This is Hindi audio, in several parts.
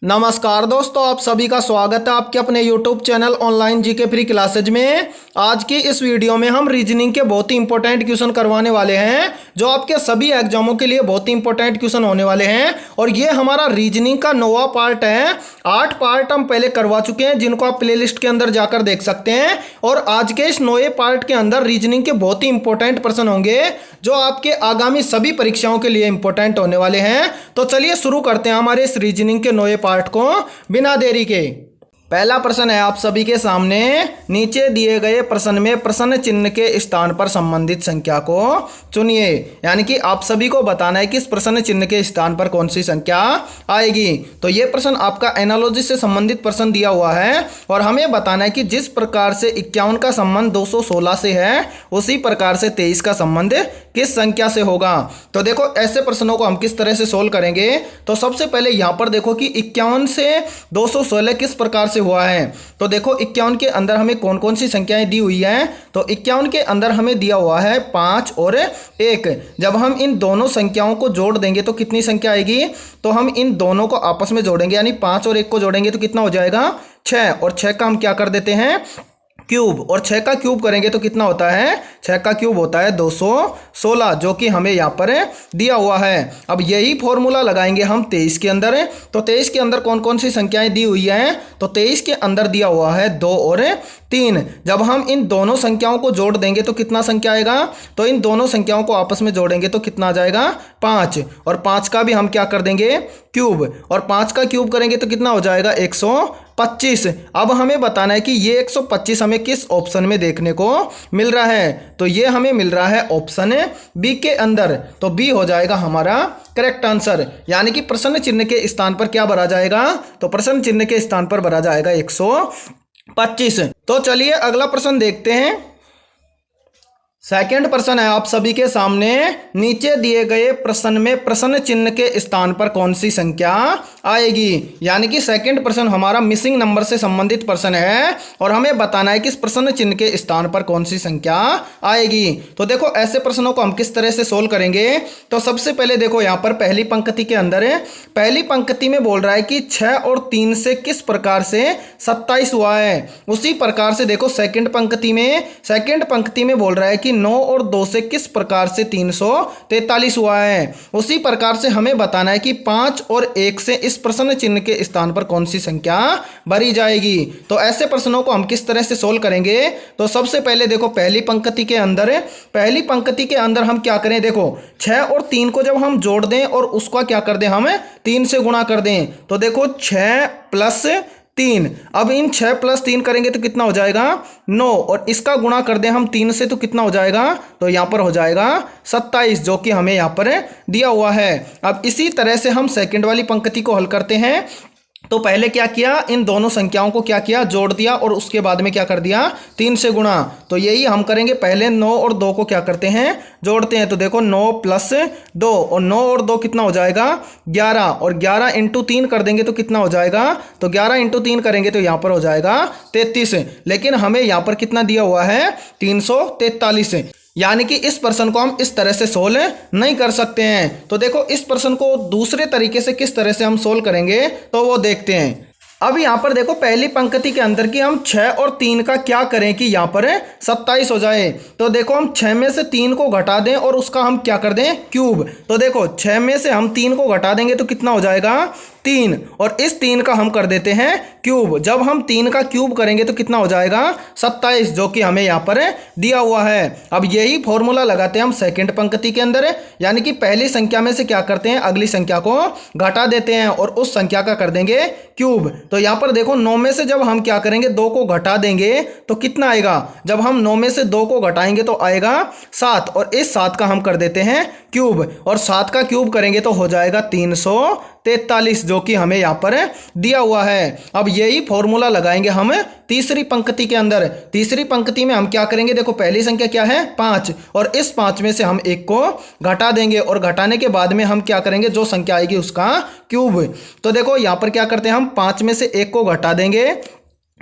नमस्कार दोस्तों, आप सभी का स्वागत है आपके अपने YouTube channel online GK free classes में। आज की इस वीडियो में हम रीजनिंग के बहुत ही इंपॉर्टेंट क्वेश्चन करवाने वाले हैं, जो आपके सभी एग्जामों के लिए बहुत ही इंपॉर्टेंट क्वेश्चन होने वाले हैं। और ये हमारा रीजनिंग का 9वां पार्ट है। 8 पार्ट हम पहले करवा चुके हैं, जिनको आप प्लेलिस्ट के अंदर जाकर देख सकते हैं। और आज के इस 9वें पार्ट के अंदर रीजनिंग के बहुत ही इंपॉर्टेंट प्रश्न होंगे, जो आपके आगामी सभी परीक्षाओं के लिए इंपॉर्टेंट होने वाले हैं। तो चलिए शुरू करते हैं हमारे इस रीजनिंग के 9वें पार्ट को बिना देरी के। पहला प्रश्न है आप सभी के सामने। नीचे दिए गए प्रश्न में प्रश्न चिन्ह के स्थान पर संबंधित संख्या को चुनिए। यानी कि आप सभी को बताना है कि इस प्रश्न चिन्ह के स्थान पर कौन सी संख्या आएगी। तो ये प्रश्न आपका एनालॉजी से संबंधित प्रश्न दिया हुआ है, और हमें बताना है कि जिस प्रकार से 51 का संबंध 216 से है, उसी प्रकार से 23 का संबंध किस संख्या से होगा। तो देखो, ऐसे प्रश्नों को हम किस तरह से सोल्व करेंगे। तो सबसे पहले यहां पर देखो कि 51 से 216 किस प्रकार से हुआ है। तो देखो, 51 के अंदर हमें कौन कौन सी संख्याएं दी हुई हैं। तो 51 के अंदर हमें दिया हुआ है 5 और 1। जब हम इन दोनों संख्याओं को जोड़ देंगे तो कितनी संख्या आएगी। तो हम इन दोनों को आपस में जोड़ेंगे, यानी 5 और 1 को जोड़ेंगे तो कितना हो जाएगा 6। और 6 का हम क्या कर देते हैं क्यूब, और 6 का क्यूब करेंगे तो कितना होता है 6 का क्यूब होता है 216, जो कि हमें यहाँ पर दिया हुआ है। अब यही फॉर्मूला लगाएंगे हम 23 के अंदर। तो 23 के अंदर कौन कौन सी संख्याएं दी हुई हैं। तो 23 के अंदर दिया हुआ है 2 और 3। जब हम इन दोनों संख्याओं को जोड़ देंगे तो कितना संख्या आएगा। तो इन दोनों संख्याओं को आपस में जोड़ेंगे तो कितना आ जाएगा 5। और 5 का भी हम क्या कर देंगे क्यूब, और 5 का क्यूब करेंगे तो कितना हो जाएगा 125। अब हमें बताना है कि ये 125 हमें किस ऑप्शन में देखने को मिल रहा है। तो ये हमें मिल रहा है ऑप्शन बी के अंदर। तो बी हो जाएगा हमारा करेक्ट आंसर। यानी कि प्रश्न चिन्ह के स्थान पर क्या भरा जाएगा। तो प्रश्न चिन्ह के स्थान पर भरा जाएगा 125। तो चलिए अगला प्रश्न देखते हैं। सेकंड प्रश्न है आप सभी के सामने। नीचे दिए गए प्रश्न में प्रश्न चिन्ह के स्थान पर कौन सी संख्या आएगी। यानी कि सेकंड प्रश्न हमारा मिसिंग नंबर से संबंधित प्रश्न है, और हमें बताना है कि इस प्रश्न चिन्ह के स्थान पर कौन सी संख्या आएगी। तो देखो, ऐसे प्रश्नों को हम किस तरह से सोल्व करेंगे। तो सबसे पहले देखो, यहाँ पर पहली पंक्ति के अंदर है, पहली पंक्ति में बोल रहा है कि 6 और 3 से किस प्रकार से 27 हुआ है। उसी प्रकार से देखो सेकंड पंक्ति में बोल रहा है कि 9 और 2 से किस प्रकार से 343 हुआ है। उसी प्रकार से हमें बताना है कि 5 और 1 से इस प्रश्न चिन्ह के स्थान पर कौन सी संख्या भरी जाएगी। तो ऐसे प्रश्नों को हम किस तरह से सोल्व करेंगे। तो सबसे पहले देखो, पहली पंक्ति के अंदर हम क्या करें। देखो, 6 और 3 को जब हम जोड़ दें और उसका क्या कर दें, हम 3 से गुणा कर दें। तो देखो 6 + 3। अब इन 6 + 3 करेंगे तो कितना हो जाएगा 9, और इसका गुणा कर दें हम 3 से तो कितना हो जाएगा। तो यहाँ पर हो जाएगा 27, जो कि हमें यहाँ पर दिया हुआ है। अब इसी तरह से हम सेकंड वाली पंक्ति को हल करते हैं। तो पहले क्या किया, इन दोनों संख्याओं को क्या किया, जोड़ दिया, और उसके बाद में क्या कर दिया 3 से गुणा। तो यही हम करेंगे, पहले 9 और 2 को क्या करते हैं जोड़ते हैं। तो देखो 9 + 2, और 9 और 2 कितना हो जाएगा 11, और 11 × 3 कर देंगे तो कितना हो जाएगा। तो 11 × 3 करेंगे तो यहाँ पर हो जाएगा 33। लेकिन हमें यहाँ पर कितना दिया हुआ है 343। यानी कि इस प्रश्न को हम इस तरह से सोल्व नहीं कर सकते हैं। तो देखो, इस प्रश्न को दूसरे तरीके से किस तरह से हम सोल्व करेंगे, तो वो देखते हैं। अब यहाँ पर देखो, पहली पंक्ति के अंदर की हम 6 और 3 का क्या करें कि यहाँ पर 27 हो जाए। तो देखो, हम 6 में से 3 को घटा दें और उसका हम क्या कर दें क्यूब। तो देखो, 6 में से हम 3 को घटा देंगे तो कितना हो जाएगा 3, और इस 3 का हम कर देते हैं क्यूब। जब हम 3 का क्यूब करेंगे तो कितना हो जाएगा 27, जो कि हमें यहाँ पर दिया हुआ है। अब यही फॉर्मूला लगाते हैं हम सेकंड पंक्ति के अंदर। यानी कि पहली संख्या में से क्या करते हैं, अगली संख्या को घटा देते हैं और उस संख्या का कर देंगे क्यूब। तो यहाँ पर देखो, 9 में से जब हम क्या करेंगे 2 को घटा देंगे तो कितना आएगा। जब हम 9 में से 2 को घटाएंगे तो आएगा 7, और इस 7 का हम कर देते हैं क्यूब, और 7 का क्यूब करेंगे तो हो जाएगा 343, जो कि हमें यहाँ पर दिया हुआ है। अब यही फॉर्मूला लगाएंगे हम तीसरी पंक्ति के अंदर। तीसरी पंक्ति में हम क्या करेंगे, देखो पहली संख्या क्या है 5, और इस 5 में से हम 1 को घटा देंगे, और घटाने के बाद में हम क्या करेंगे, जो संख्या आएगी उसका क्यूब। तो देखो यहाँ पर क्या करते हैं, हम 5 में से 1 को घटा देंगे।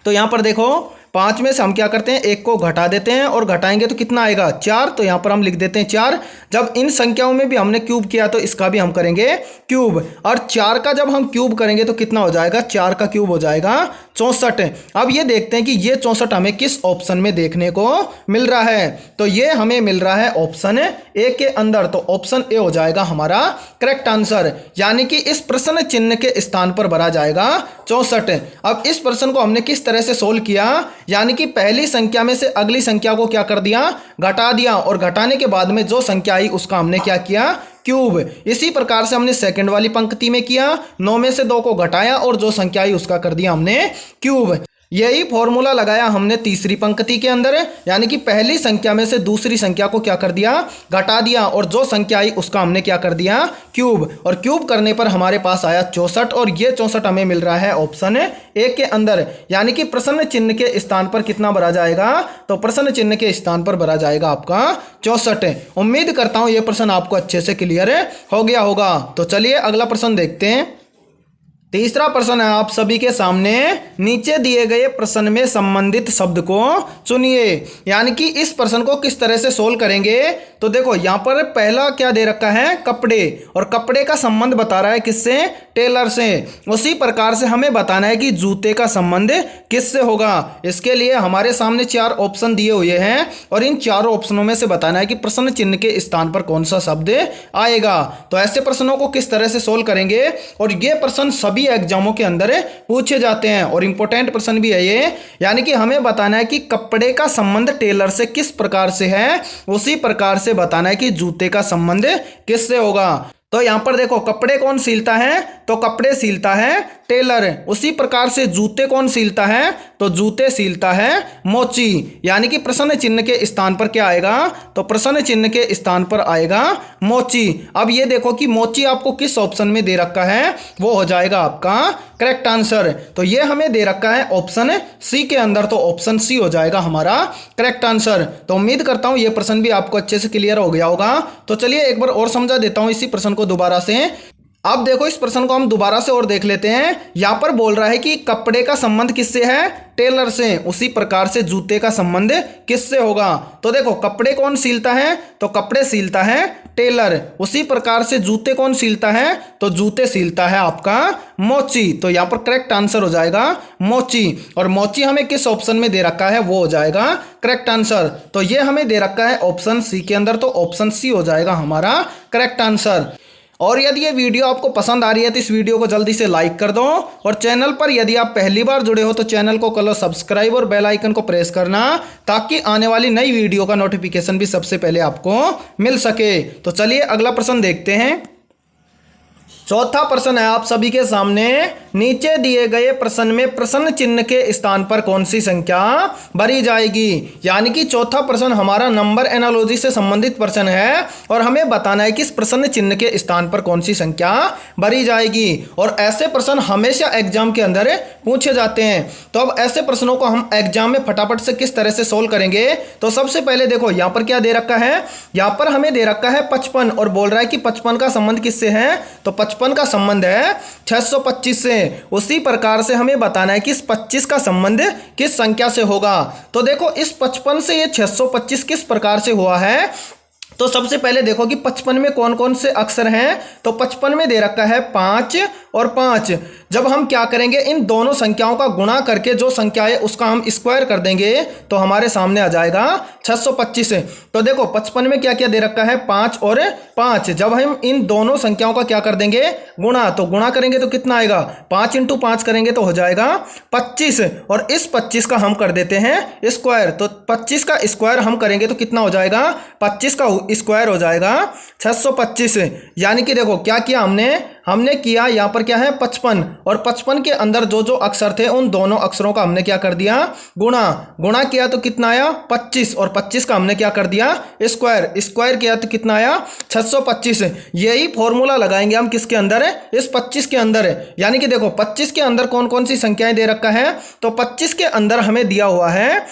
तो यहाँ पर देखो 5 में से हम क्या करते हैं, 1 को घटा देते हैं और घटाएंगे तो कितना आएगा 4। तो यहाँ पर हम लिख देते हैं 4। जब इन संख्याओं में भी हमने क्यूब किया तो इसका भी हम करेंगे क्यूब, और 4 का जब हम क्यूब करेंगे तो कितना हो जाएगा, 4 का क्यूब हो जाएगा 64। अब ये देखते हैं कि ये 64 हमें किस ऑप्शन में देखने को मिल रहा है। तो ये हमें मिल रहा है ऑप्शन ए के अंदर, तो ऑप्शन ए हो जाएगा हमारा करेक्ट आंसर, यानी कि इस प्रश्न चिन्ह के स्थान पर भरा जाएगा 64। अब इस प्रश्न को हमने किस तरह से सोल्व किया, यानी कि पहली संख्या में से अगली संख्या को क्या कर दिया, घटा दिया, और घटाने के बाद में जो संख्या आई उसका हमने क्या किया, क्यूब। इसी प्रकार से हमने सेकंड वाली पंक्ति में किया, 9 में से 2 को घटाया और जो संख्या आई उसका कर दिया हमने क्यूब। यही फॉर्मूला लगाया हमने तीसरी पंक्ति के अंदर, यानी कि पहली संख्या में से दूसरी संख्या को क्या कर दिया, घटा दिया, और जो संख्या आई उसका हमने क्या कर दिया, क्यूब। और क्यूब करने पर हमारे पास आया 64, और ये 64 हमें मिल रहा है ऑप्शन ए के अंदर, यानी कि प्रश्न चिन्ह के स्थान पर कितना भरा जाएगा, तो प्रश्न चिन्ह के स्थान पर भरा जाएगा आपका 64। उम्मीद करता हूं ये प्रश्न आपको अच्छे से क्लियर हो गया होगा। तो चलिए अगला प्रश्न देखते हैं। तीसरा प्रश्न है आप सभी के सामने, नीचे दिए गए प्रश्न में संबंधित शब्द को चुनिए। यानी कि इस प्रश्न को किस तरह से सोल्व करेंगे, तो देखो यहाँ पर पहला क्या दे रखा है, कपड़े, और कपड़े का संबंध बता रहा है किससे, टेलर से। उसी प्रकार से हमें बताना है कि जूते का संबंध किससे होगा। इसके लिए हमारे सामने 4 ऑप्शन दिए हुए हैं, और इन 4 ऑप्शनों में से बताना है कि प्रश्न चिन्ह के स्थान पर कौन सा शब्द आएगा। तो ऐसे प्रश्नों को किस तरह से सोल्व करेंगे, और ये प्रश्न सभी एग्जामों के अंदर पूछे जाते हैं, और इंपॉर्टेंट प्रश्न भी है ये। यानी कि हमें बताना है कि कपड़े का संबंध टेलर से किस प्रकार से है, उसी प्रकार से बताना है कि जूते का संबंध किससे होगा। तो यहां पर देखो, कपड़े कौन सिलता है, तो कपड़े सिलता है टेलर। उसी प्रकार से जूते कौन सिलता है, तो जूते सिलता है मोची। यानी कि प्रश्न चिन्ह के स्थान पर क्या आएगा, तो प्रश्न चिन्ह के स्थान पर आएगा मोची। अब ये देखो कि मोची आपको किस ऑप्शन में दे रखा है, वो हो जाएगा आपका करेक्ट आंसर। तो ये हमें दे रखा है ऑप्शन सी के अंदर, तो ऑप्शन सी हो जाएगा हमारा करेक्ट आंसर। तो उम्मीद करता हूं ये प्रश्न भी आपको अच्छे से क्लियर हो गया होगा। तो चलिए एक बार और समझा देता हूं इसी प्रश्न को दोबारा से। अब देखो इस प्रश्न को हम दोबारा से और देख लेते हैं। यहां पर बोल रहा है कि कपड़े का संबंध किससे है, टेलर से। उसी प्रकार से जूते का संबंध किससे होगा, तो देखो कपड़े कौन सिलता है, तो कपड़े सिलता है टेलर। उसी प्रकार से जूते कौन सिलता है, तो जूते सिलता है आपका मोची। तो यहां पर करेक्ट आंसर हो जाएगा मोची, और मोची हमें किस ऑप्शन में दे रखा है, वो हो जाएगा करेक्ट आंसर। तो ये हमें दे रखा है ऑप्शन सी के अंदर, तो ऑप्शन सी हो जाएगा हमारा करेक्ट आंसर। और यदि ये वीडियो आपको पसंद आ रही है तो इस वीडियो को जल्दी से लाइक कर दो, और चैनल पर यदि आप पहली बार जुड़े हो तो चैनल को कर लो सब्सक्राइब और बेल आइकन को प्रेस करना, ताकि आने वाली नई वीडियो का नोटिफिकेशन भी सबसे पहले आपको मिल सके। तो चलिए अगला प्रश्न देखते हैं। चौथा प्रश्न है आप सभी के सामने, नीचे दिए गए प्रश्न में प्रश्न चिन्ह के स्थान पर कौन सी संख्या भरी जाएगी। यानी कि चौथा प्रश्न हमारा नंबर एनालॉजी से संबंधित प्रश्न है, और हमें बताना है कि इस प्रश्न चिन्ह के स्थान पर कौन सी संख्या भरी जाएगी। और ऐसे प्रश्न हमेशा एग्जाम के अंदर पूछे जाते हैं। तो अब ऐसे प्रश्नों को हम एग्जाम में फटाफट से किस तरह से सोल्व करेंगे, तो सबसे पहले देखो यहाँ पर क्या दे रखा है, यहाँ पर हमें दे रखा है 55, और बोल रहा है कि 55 का संबंध किससे है, तो 55 का संबंध है 625 से। उसी प्रकार से हमें बताना है कि इस 25 का संबंध किस संख्या से होगा। तो देखो इस 55 से ये 625 किस प्रकार से हुआ है, तो सबसे पहले देखो कि 55 में कौन कौन से अक्षर हैं, तो 55 में दे रखा है 5 और 5। जब हम क्या करेंगे, इन दोनों संख्याओं का गुणा करके जो संख्या है उसका हम स्क्वायर कर देंगे, तो हमारे सामने आ जाएगा 625। तो देखो 55 में क्या क्या दे रखा है, 5 और 5। जब हम इन दोनों संख्याओं का क्या कर देंगे, गुणा, तो गुणा करेंगे तो कितना आएगा, 5 × 5 करेंगे तो हो जाएगा 25, और इस 25 का हम कर देते हैं स्क्वायर। तो 25 का स्क्वायर हम करेंगे तो कितना हो जाएगा, 25 का स्क्वायर हो जाएगा 625। यानी कि देखो क्या किया हमने किया यहाँ पर क्या है 55, और 55 के अंदर जो जो अक्षर थे उन दोनों अक्षरों का हमने क्या कर दिया, गुणा किया तो कितना आया 25, और 25 का हमने क्या कर दिया स्क्वायर किया तो कितना आया 625। यही फॉर्मूला लगाएंगे हम किसके अंदर है, इस 25 के अंदर है। यानी कि देखो 25 के अंदर कौन कौन सी संख्याएं दे रखा है, तो 25 के अंदर हमें दिया हुआ है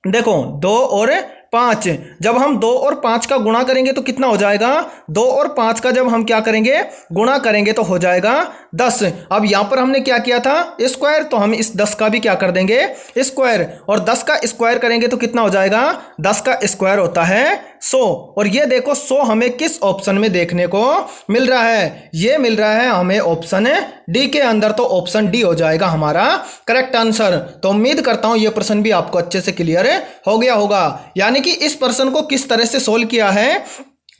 देखो 2 और 5। जब हम 2 और 5 का गुणा करेंगे तो कितना हो जाएगा? 2 और 5 का जब हम क्या करेंगे, गुणा करेंगे तो हो जाएगा 10। अब यहां पर हमने क्या किया था, स्क्वायर, तो हम इस 10 का भी क्या कर देंगे, स्क्वायर, और 10 का स्क्वायर करेंगे तो कितना हो जाएगा? 10 का स्क्वायर होता है 100। और ये देखो 100 हमें किस ऑप्शन में देखने को मिल रहा है? ये मिल रहा है हमें ऑप्शन डी के अंदर, तो ऑप्शन डी हो जाएगा हमारा करेक्ट आंसर। तो उम्मीद करता हूं ये प्रश्न भी आपको अच्छे से क्लियर हो गया होगा। यानी कि इस प्रश्न को किस तरह से सोल्व किया है,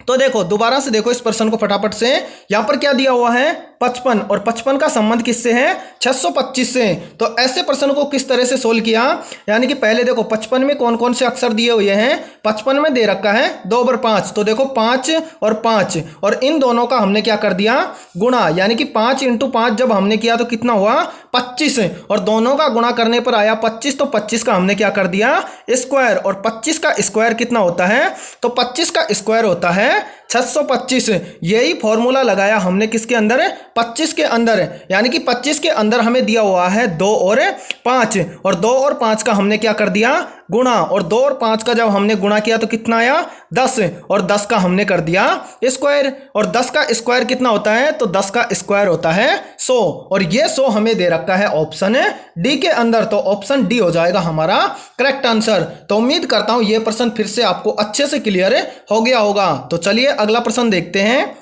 तो देखो दोबारा से देखो इस प्रश्न को फटाफट से। यहां पर क्या दिया हुआ है? 55, और 55 का संबंध किससे है? 625 से। तो ऐसे प्रश्न को किस तरह से सोल्व किया, यानी कि पहले देखो 55 में कौन कौन से अक्षर दिए हुए हैं? 55 में दे रखा है 2/5, तो देखो 5 और 5, और इन दोनों का हमने क्या कर दिया, गुणा, यानी कि 5 × 5 जब हमने किया तो कितना हुआ? 25, और दोनों का गुणा करने पर आया 25, तो 25 का हमने क्या कर दिया, स्क्वायर, और 25 का स्क्वायर कितना होता है? तो 25 का स्क्वायर होता है 625। यही फॉर्मूला लगाया हमने किसके अंदर? 25 के अंदर, यानी कि 25 के अंदर हमें दिया हुआ है 2 और 5, और 2 और 5 का हमने क्या कर दिया, गुणा, और 2 और 5 का जब हमने गुणा किया तो कितना आया? 10, और 10 का हमने कर दिया स्क्वायर, और 10 का स्क्वायर कितना होता है? तो 10 का स्क्वायर होता है 100, और ये 100 हमें दे रखा है ऑप्शन डी के अंदर, तो ऑप्शन डी हो जाएगा हमारा करेक्ट आंसर। तो उम्मीद करता हूं ये प्रश्न फिर से आपको अच्छे से क्लियर हो गया होगा। तो चलिए अगला प्रश्न देखते हैं।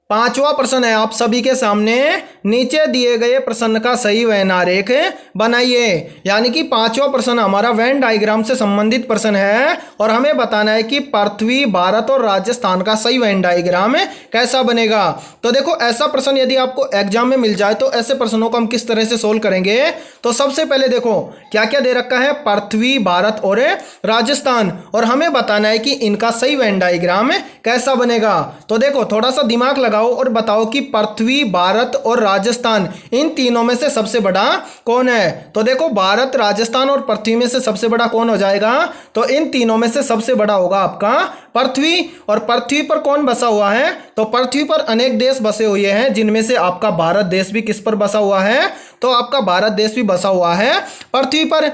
5वां प्रश्न है आप सभी के सामने, नीचे दिए गए प्रश्न का सही वेन आरेख बनाइए। यानी कि 5वां प्रश्न हमारा वेन डायग्राम से संबंधित प्रश्न है, और हमें बताना है कि पृथ्वी, भारत और राजस्थान का सही वेन डायग्राम कैसा बनेगा। तो देखो ऐसा प्रश्न यदि आपको एग्जाम में मिल जाए तो ऐसे प्रश्नों को हम किस तरह से सोल्व करेंगे। तो सबसे पहले देखो क्या क्या दे रखा है, पृथ्वी, भारत और राजस्थान, और हमें बताना है कि इनका सही वेन डायग्राम कैसा बनेगा। तो देखो थोड़ा सा दिमाग लगाओ और बताओ कि पृथ्वी, भारत और राजस्थान, इन तीनों में से सबसे बड़ा कौन है। तो देखो भारत, राजस्थान और पृथ्वी में से सबसे बड़ा कौन हो जाएगा, तो इन तीनों में से सबसे बड़ा होगा आपका पृथ्वी। और पृथ्वी पर कौन बसा हुआ है, तो पृथ्वी पर अनेक देश बसे हुए हैं, जिनमें से आपका भारत देश भी किस पर बसा हुआ है, तो आपका भारत देश भी बसा हुआ है पृथ्वी पर।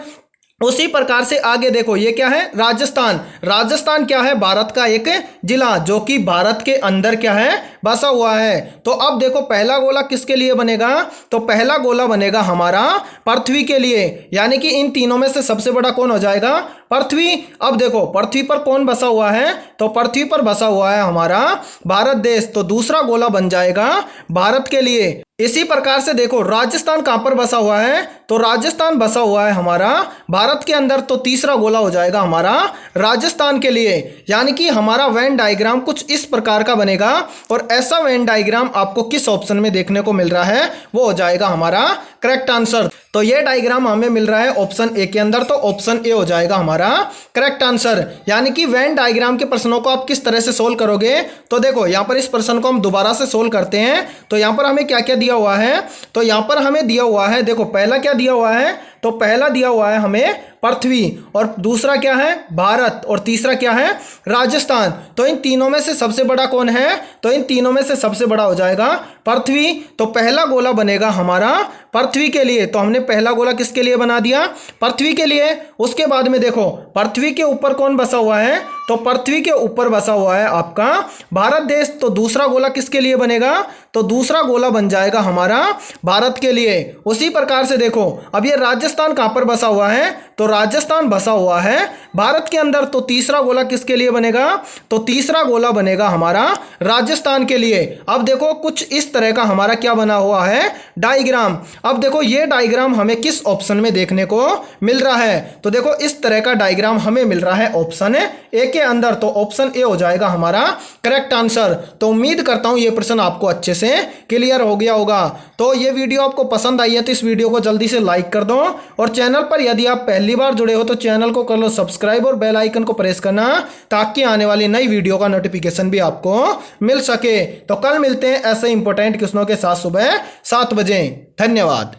उसी प्रकार से आगे देखो ये क्या है, राजस्थान। राजस्थान क्या है, भारत का एक जिला जो कि भारत के अंदर क्या है, बसा हुआ है। तो अब देखो पहला गोला किसके लिए बनेगा, तो पहला गोला बनेगा हमारा पृथ्वी के लिए, यानी कि इन तीनों में से सबसे बड़ा कौन हो जाएगा, पृथ्वी। अब देखो पृथ्वी पर कौन बसा हुआ है, तो पृथ्वी पर बसा हुआ है हमारा भारत देश, तो दूसरा गोला बन जाएगा भारत के लिए। इसी प्रकार से देखो राजस्थान कहां पर बसा हुआ है, तो राजस्थान बसा हुआ है हमारा भारत के अंदर, तो तीसरा गोला हो जाएगा हमारा राजस्थान के लिए। यानी कि हमारा वेन डायग्राम कुछ इस प्रकार का बनेगा, और ऐसा वेन डायग्राम आपको किस ऑप्शन में देखने को मिल रहा है, वो हो जाएगा हमारा करेक्ट आंसर। तो ये डायग्राम हमें मिल रहा है ऑप्शन ए के अंदर, तो ऑप्शन ए हो जाएगा हमारा करेक्ट आंसर। यानी कि वेन डायग्राम के प्रश्नों को आप किस तरह से सोल्व करोगे, तो देखो यहां पर इस प्रश्न को हम दोबारा से सोल्व करते हैं। तो यहां पर हमें क्या क्या दिया हुआ है, तो यहां पर हमें दिया हुआ है, देखो पहला क्या दिया हुआ है, तो पहला दिया हुआ है हमें पृथ्वी, और दूसरा क्या है, भारत, और तीसरा क्या है, राजस्थान। तो इन तीनों में से सबसे बड़ा कौन है, तो इन तीनों में से सबसे बड़ा हो जाएगा पृथ्वी। तो पहला गोला बनेगा हमारा पृथ्वी के लिए, तो हमने पहला गोला किसके लिए बना दिया, पृथ्वी के लिए। उसके बाद में देखो पृथ्वी के ऊपर कौन बसा हुआ है, तो पृथ्वी के ऊपर बसा हुआ है आपका भारत देश, तो दूसरा गोला किसके लिए बनेगा, तो दूसरा गोला बन जाएगा हमारा भारत के लिए। उसी प्रकार से देखो अब ये राजस्थान कहां पर बसा हुआ है, तो राजस्थान बसा हुआ है भारत के अंदर, तो तीसरा गोला किसके लिए बनेगा, तो तीसरा गोला बनेगा हमारा राजस्थान के लिए। अब देखो कुछ इस तरह का हमारा क्या बना हुआ है, डायग्राम। अब देखो ये डायग्राम हमें किस ऑप्शन में देखने को मिल रहा है, तो देखो इस तरह का डायग्राम हमें मिल रहा है ऑप्शन ए के अंदर, तो ऑप्शन ए हो जाएगा हमारा करेक्ट आंसर। तो उम्मीद करता हूं ये प्रश्न आपको अच्छे से क्लियर हो गया होगा। तो ये वीडियो आपको पसंद आई है तो इस वीडियो को जल्दी से लाइक कर दो, और चैनल पर यदि आप पहली बार जुड़े हो तो चैनल को कर लो सब्सक्राइब, और बेल आइकन को प्रेस करना ताकि आने वाली नई वीडियो का नोटिफिकेशन भी आपको मिल सके। तो कल मिलते हैं ऐसे इंपॉर्टेंट क्वेश्चनों के साथ सुबह 7 बजे। धन्यवाद।